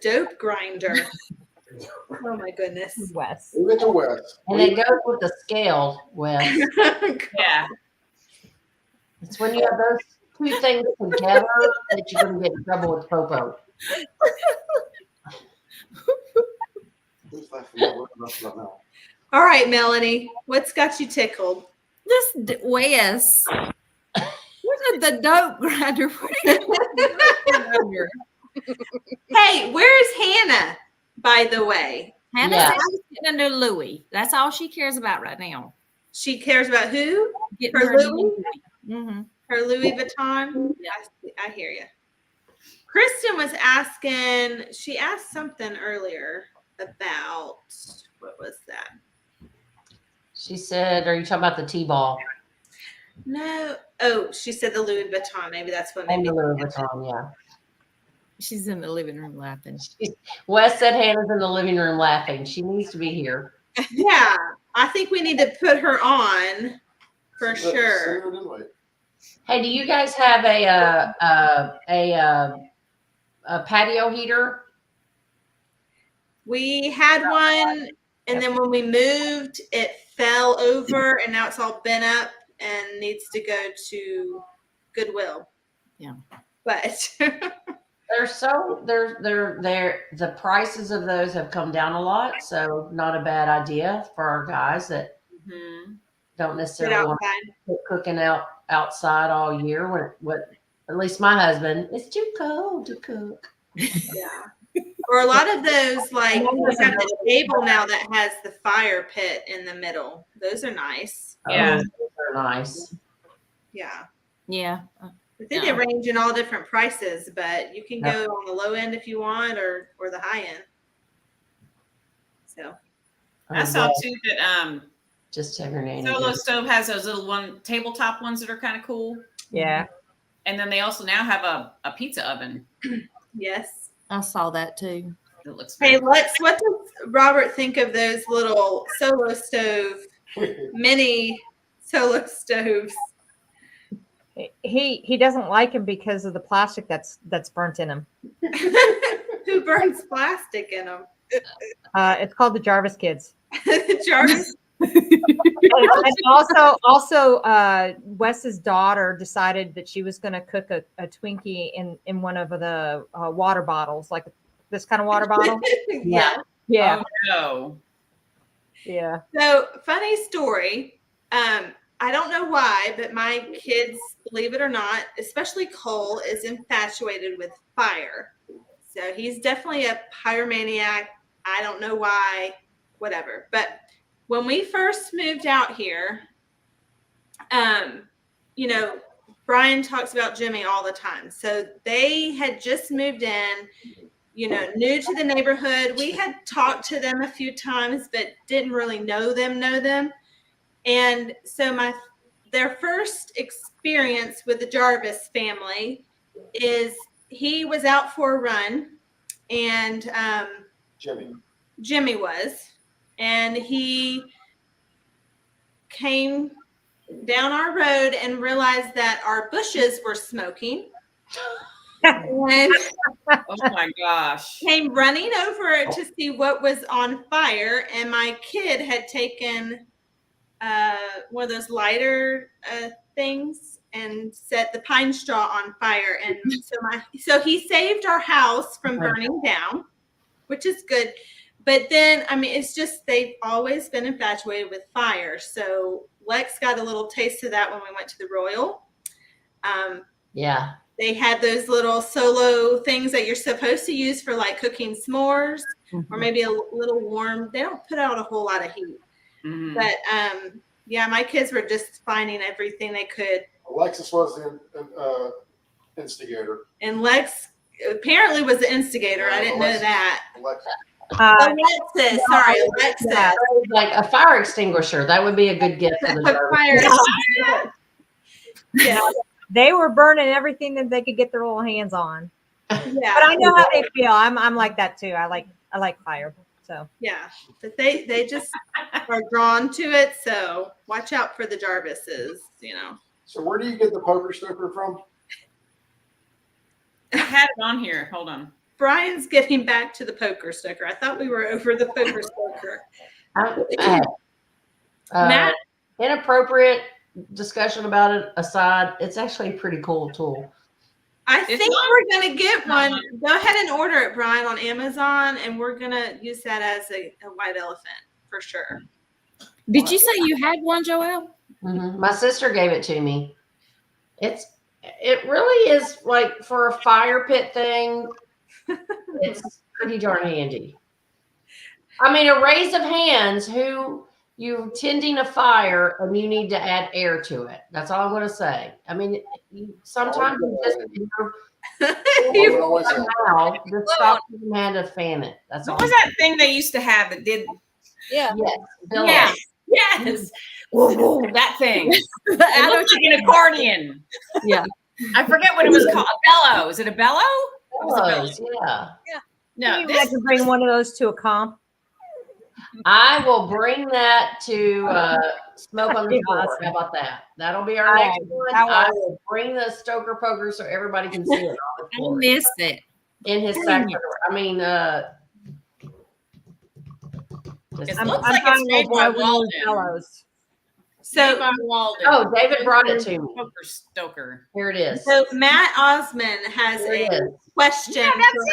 dope grinder? Oh my goodness. Wes. Leave it to Wes. And it goes with the scale, Wes. Yeah. It's when you have those two things together that you're going to get in trouble with Popo. Who's laughing at what I'm talking about now? All right, Melanie, what's got you tickled? This Wes. Where's the dope grinder? Hey, where's Hannah, by the way? Hannah Yeah. said she's getting a new Louis. That's all she cares about right now. She cares about who? Getting Her her new Louis? Louis. Mhm. Her Louis Vuitton? I hear you. Kristen was asking, she asked something earlier about, what was that? She said, are you talking about the T-ball? No. Oh, she said the Louis Vuitton. Maybe that's what made And me. the Louis Vuitton, yeah. She's in the living room laughing. Wes said Hannah's in the living room laughing. She needs to be here. Yeah, I think we need to put her on for Send sure. her an invite. Hey, do you guys have a patio heater? We had one, and then when we moved, it fell over, and now it's all bent up and needs to go to Goodwill. Yeah. But The prices of those have come down a lot, so not a bad idea for our guys that Mhm. don't sit necessarily want outside. to keep cooking outside all year. What at least my husband, it's too cold to cook. Yeah. Or a lot of those, like we have the table now that has the fire pit in the middle. Those are nice. Yeah. Those are nice. Yeah. Yeah. I think they range in all different prices, but you can go on the low end if you want, or the high end. So I saw too that Just tell her name. Solo Stove has those little tabletop ones that are kind of cool. Yeah. And then they also now have a pizza oven yes. I saw that too. that looks Hey very Lex, what does Robert think of those little Solo Stove mini Solo stoves? He doesn't like him because of the plastic that's burnt in him. Who burns plastic in them? It's called the Jarvis Kids. Jarvis. And also, Wes's daughter decided that she was going to cook a Twinkie in one of the water bottles, like this kind of water bottle. Yeah. Yeah, Oh, yeah. So funny story. I don't know why, but my kids, believe it or not, especially Cole, is infatuated with fire. So he's definitely a pyromaniac. I don't know why, whatever. But when we first moved out here, Brian talks about Jimmy all the time. So they had just moved in, new to the neighborhood. We had talked to them a few times, but didn't really know them. And so their first experience with the Jarvis family is he was out for a run, and Jimmy. Jimmy was, and he came down our road and realized that our bushes were smoking. And Oh my gosh. came running over to see what was on fire, and my kid had taken one of those lighter things and set the pine straw on fire, and so he saved our house from burning down, which is good. But then, I mean, it's just they've always been infatuated with fire. So Lex got a little taste of that when we went to the Royal. Yeah. They had those little solo things that you're supposed to use for like cooking s'mores or maybe a little warm. They don't put out a whole lot of heat. Mhm. But yeah, my kids were just finding everything they could. Alexis was the instigator. And Lex apparently was the instigator. I didn't know that. Alexis. Alexis, sorry, Alexis. Yeah. Like a fire extinguisher. That would be a good gift for the Put Jarvis. fire. Yeah, They were burning everything that they could get their little hands on. yeah. But I know how they feel. I'm like that too. I like fire. So Yeah, but they just are drawn to it. So watch out for the Jarvises, you know. So where do you get the poker stoker from? I had it on here. Hold on. Brian's getting back to the poker stoker. I thought we were over the poker stoker. Matt? Inappropriate discussion about it aside, it's actually a pretty cool tool. I It's think not- we're gonna get one. Go ahead and order it, Brian, on Amazon, and we're gonna use that as a white elephant for sure. Did you say you had one, Joelle? My sister gave it to me. It really is like for a fire pit thing. It's pretty darn handy. I mean, a raise of hands. Who you tending a fire and you need to add air to it. That's all I'm going to say. I mean, sometimes you just You always have- just stop your hand to fan it. That's all. What was that thing they used to have that did? Yeah. Yes, billows. Yes. Yes. Woo, woo, that thing. It looked like an accordion. Yeah. I forget what it was called. A bellow. Is it a bellow? It was a bellow. Billows, yeah. No, can you this imagine bring one of those to a comp? I will bring that to Smoke on the Be Floor. awesome. How about that? That'll be our next one. that I was- will bring the Stoker Poker so everybody can see it on the I floor missed it. in his factory. I mean, It I'm, looks I'm like it's finding made a boy by with those Walden. fellows. Made So, by Walden. oh, David brought it to me. Poker stoker. Here it is. so Matt Osmond has Here it a is. question Yeah,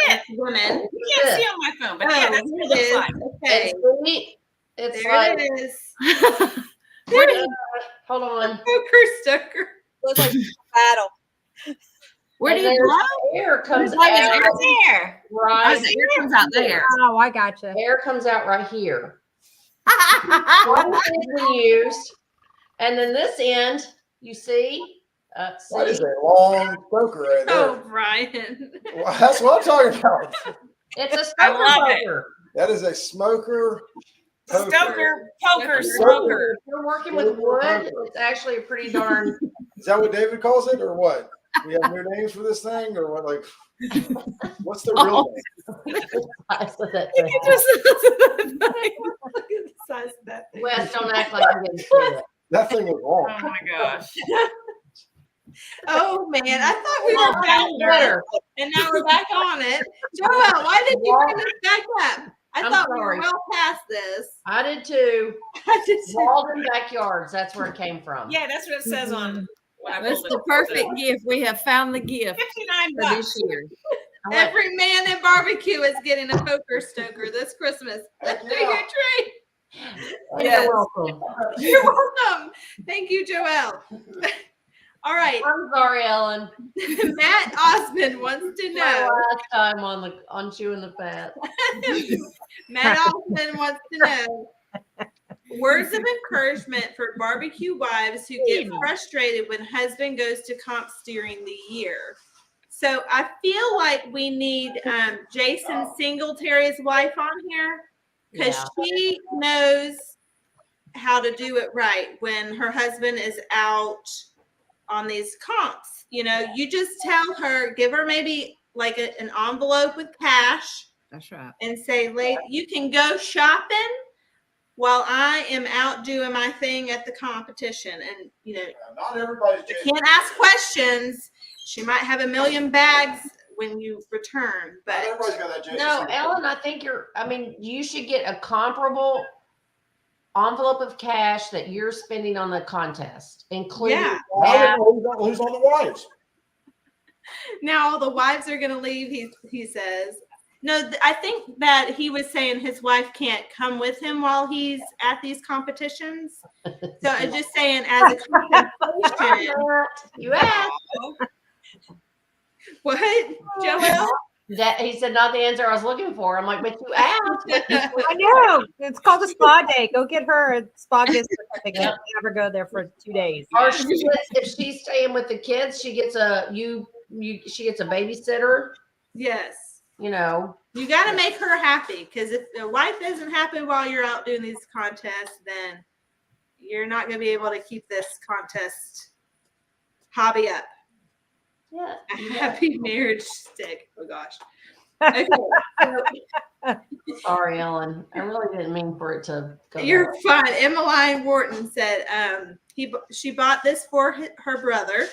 that's for women. You can't see on my phone, but yeah, Oh, that's what here it looks it is. like. Okay, It's sweet. It's there like, it is. hold on. Poker stoker. Looks like battle. Where do And you there's air comes Like out Right there. Oh, right. the air comes out there. Oh, I gotcha. Air comes out right here. One has been used, and then this end, you see, That see, is a long stoker right there. Oh, Brian. Well, that's what I'm talking about. it's a I stoker love it. poker. That is a smoker. poker. Stoker, poker, Stoker. smoker. If you're working with wood, it's actually a pretty darn. Is that what David calls it, or what? We have new names for this thing, or what? Like, what's the real name? size of that thing. Look at the size of that thing. Wes, don't act like you didn't see it. That thing is Oh long. my gosh. Oh man, I thought we Oh, were back Better. and now we're back on it. Joel, why did you bring us back up? I I'm thought we were sorry. well past this. I did too. I just Walden backyards. That's where it came from. Yeah, that's what it says on. when I That's pulled it the up. perfect gift. We have found the gift 59 for bucks. this year. I went, every man in barbecue is getting a poker stoker this Christmas. Heck Under your tree. You're welcome. You're welcome. Thank you, Joelle. All right. I'm sorry, Ellen. Matt Osmond wants to My know. last time on chewing the fat. Matt Osmond wants to know words of encouragement for barbecue wives who get frustrated when husband goes to comps during the year. So I feel like we need Jason Singletary's wife on here because Yeah. she knows how to do it right when her husband is out on these comps. You know, you just tell her, give her maybe like an envelope with cash That's right. and say, you can go shopping while I am out doing my thing at the competition. And, Not everybody's you Jason. can't ask questions. She might have a million bags when you return, Not but everybody's got that Jason. No, Secret. Ellen, I think you should get a comparable envelope of cash that you're spending on the contest, including Yeah. I gas. don't know who's on the wives. now all the wives are going to leave, he says. No, I think that he was saying his wife can't come with him while he's at these competitions. So I'm just saying, as a compensation. You asked. What, Joel? That he said not the answer I was looking for. I'm like, but you asked. I know. It's called a spa day. Go get her a spa gift certificate. Have her go there for 2 days. Or if she's staying with the kids, she gets she gets a babysitter. Yes. You know, You got to make her happy, because if the wife isn't happy while you're out doing these contests, then you're not going to be able to keep this contest hobby up. yeah. A happy marriage stick. Oh gosh. Okay. Sorry, Ellen. I really didn't mean for it to go. You're fine. Emmeline Wharton said she bought this for her brother.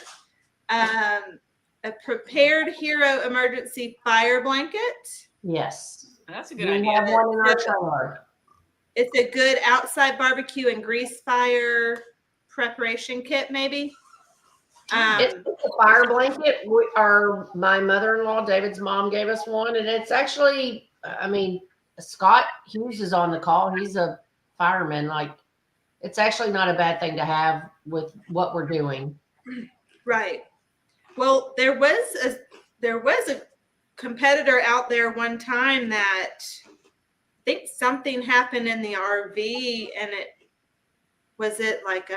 A prepared hero emergency fire blanket. Yes. That's a good We idea. have one in our trailer. It's a good outside barbecue and grease fire preparation kit, maybe. It's a fire blanket. My mother-in-law, David's mom, gave us one, and it's actually, I mean, Scott Hughes is on the call. He's a fireman. Like, it's actually not a bad thing to have with what we're doing. Right. Well, there was a competitor out there one time that I think something happened in the RV, and it like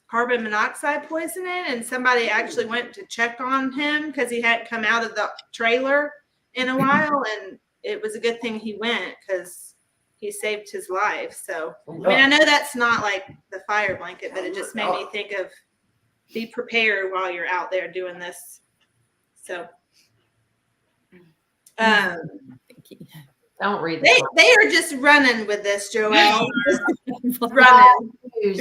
carbon monoxide poisoning, and somebody actually went to check on him because he hadn't come out of the trailer in a while, and it was a good thing he went because he saved his life. So I mean, I know that's not like the fire blanket, but it just made me think of be prepared while you're out there doing this. So Don't read they are just running with this, Joelle. the Running.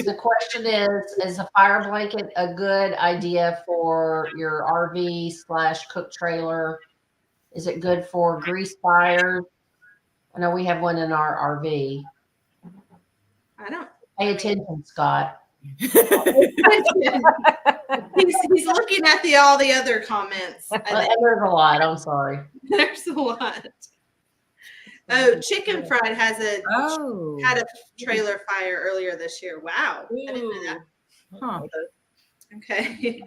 The question is a fire blanket a good idea for your RV/cook trailer? Is it good for grease fires? I know we have one in our RV. I don't. Pay attention, Scott. He's looking at all the other comments. I think. There's a lot. I'm sorry. There's a lot. Oh, Chicken Fried had a trailer fire earlier this year. Wow. I didn't know that. Huh. Okay.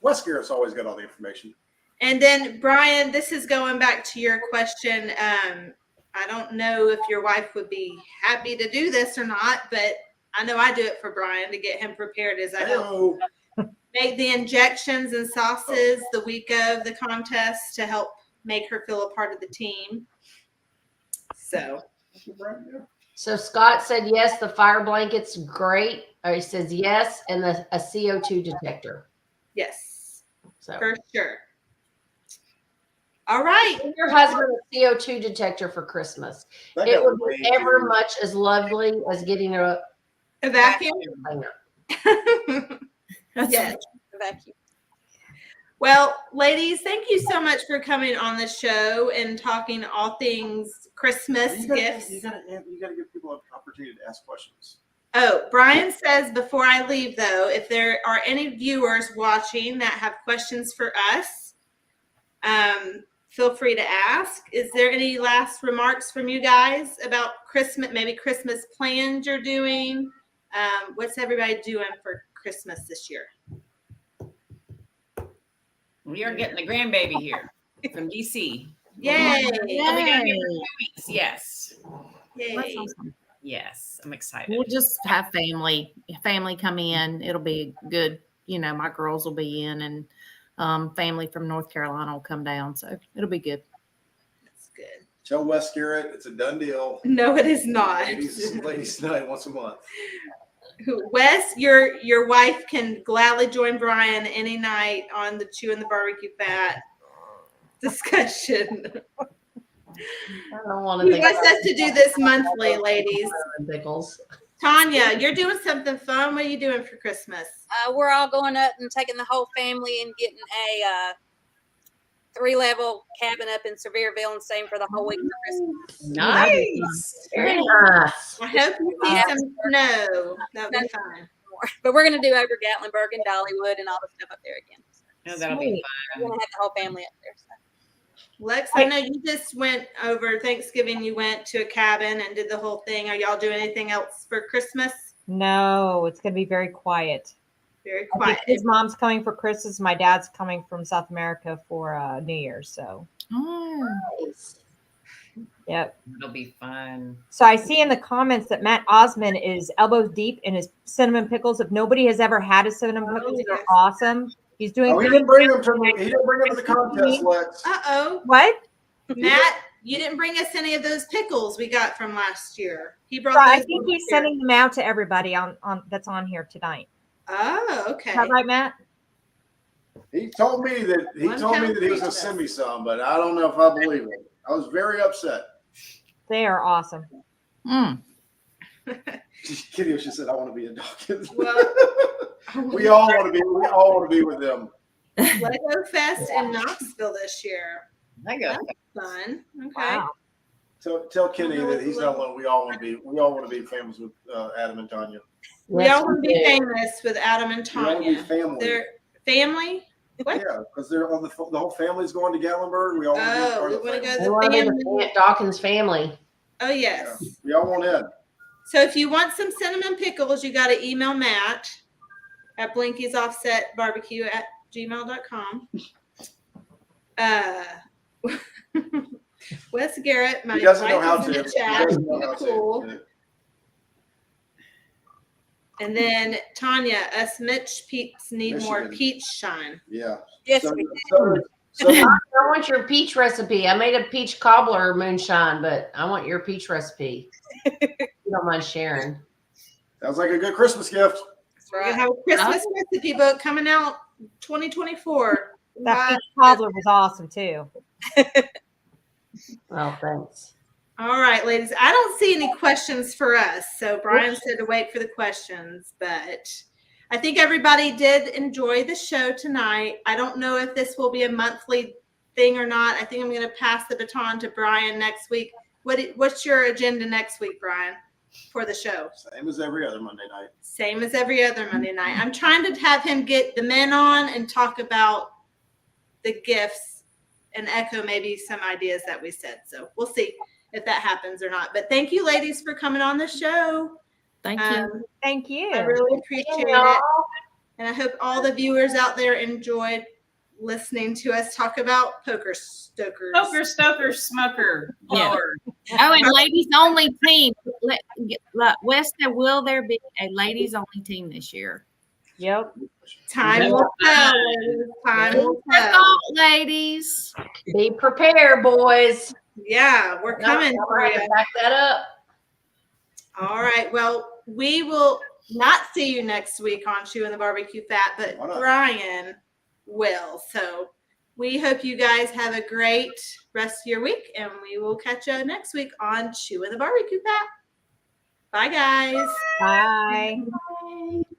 Wes Garrett's always got all the information. And then Brian, this is going back to your question. I don't know if your wife would be happy to do this or not, but I know I do it for Brian to get him prepared as I help make the injections and sauces the week of the contest to help make her feel a part of the team. So Scott said yes, the fire blanket's great. Or he says yes, and a CO2 detector. Yes, So for sure. All right. give your husband a CO2 detector for Christmas. That It got would way be ever too- much as lovely as getting a A vacuum? cleaner. Yes. Vacuum. Well, ladies, thank you so much for coming on the show and talking all things Christmas gifts. You gotta give people an opportunity to ask questions. Oh, Brian says before I leave, though, if there are any viewers watching that have questions for us, feel free to ask. Is there any last remarks from you guys about Christmas, maybe Christmas plans you're doing? What's everybody doing for Christmas this year? We are getting the grandbaby here from DC. Yay! We'll be down here for 2 weeks. Yes. Yay! That's awesome. Yes. I'm excited. We'll just have family come in. It'll be good. You know, my girls will be in, and family from North Carolina will come down. So it'll be good. That's good. Tell Wes Garrett it's a done deal. No, it is not. Ladies night once a month. Wes, your wife can gladly join Brian any night on the Chewing the Barbecue Fat discussion. I don't want to He think wants us to do this monthly, ladies. about pickles. Tanya, you're doing something fun. What are you doing for Christmas? We're all going up and taking the whole family and getting a 3-level cabin up in Sevierville and staying for the whole week for Christmas. Nice. Very nice. I hope you see some snow. That'll be fun. But we're going to do over Gatlinburg and Dollywood and all the stuff up there again. No, that'll be We're going to have the whole family up there. So. Lex, I know you just went over Thanksgiving. You went to a cabin and did the whole thing. Are y'all doing anything else for Christmas? No, it's going to be very quiet. Very I quiet. think his mom's coming for Christmas. My dad's coming from South America for New Year's. So, Oh. Nice. yep. It'll be fun. So I see in the comments that Matt Osmond is elbows deep in his cinnamon pickles. If nobody has ever had his cinnamon Oh, pickles, they're yes. awesome. He's doing Oh, he didn't bring them to the contest, Lex. Uh-oh. Uh-oh. What? Matt, you didn't bring us any of those pickles we got from last year. He brought I those think this he's year. sending them out to everybody on that's on here tonight. Oh, okay. Is that right, Matt? He told me that he was gonna send me some, but I don't know if I believe it. I was very upset. They are awesome. Mm. Kitty, she said, "I want to be a Dawkins." Well, we all want to be with them. Lego Fest in Knoxville this year. I go. Fun. Okay. Wow. Tell Kenny that he's not alone. We all want to be famous with Adam and Tanya. We all want to be famous with Adam and We all want to be Tanya. family. They're family. What? Yeah, because they're on the whole family's going to Gatlinburg. We all want to be Oh, part we of the want to family. go We to want the to be the family. Aunt Dawkins family. Oh, yes. We all want in. So if you want some cinnamon pickles, you got to email Matt at blinkysoffsetbarbecue@gmail.com. Wes Garrett, my He doesn't know wife how is in to. the He chat. doesn't know how Cool. to. And then Tanya, us Mitch peeps need more Michigan. peach shine. Yeah. Yes, So, we I want your peach recipe. I made a peach cobbler moonshine, but I want your peach recipe. If you don't mind sharing. sounds like a good Christmas gift. We're gonna have a Christmas recipe book coming out 2024. That peach cobbler was awesome too. Well, thanks. All right, ladies. I don't see any questions for us. So Brian said to wait for the questions, but I think everybody did enjoy the show tonight. I don't know if this will be a monthly thing or not. I think I'm going to pass the baton to Brian next week. What's your agenda next week, Brian, for the show? Same as every other Monday night. Same as every other Monday night. I'm trying to have him get the men on and talk about the gifts and echo maybe some ideas that we said. So we'll see if that happens or not. But thank you, ladies, for coming on the show. Thank you. Thank you. I really appreciate it. And I hope all the viewers out there enjoyed listening to us talk about poker stokers. Poker, stoker, smoker, Yeah. blower. Oh, and ladies only team. West, will there be a ladies only team this year? Yep. Time will tell. ladies. Time will That's tell. all, ladies. Be prepared, boys. Yeah, we're coming Y'all for have you. to back that up. All right. Well, we will not see you next week on Chewing the Barbecue Fat, but Why not? Brian will. So we hope you guys have a great rest of your week, and we will catch you next week on Chewing the Barbecue Fat. Bye, guys. Bye. Bye.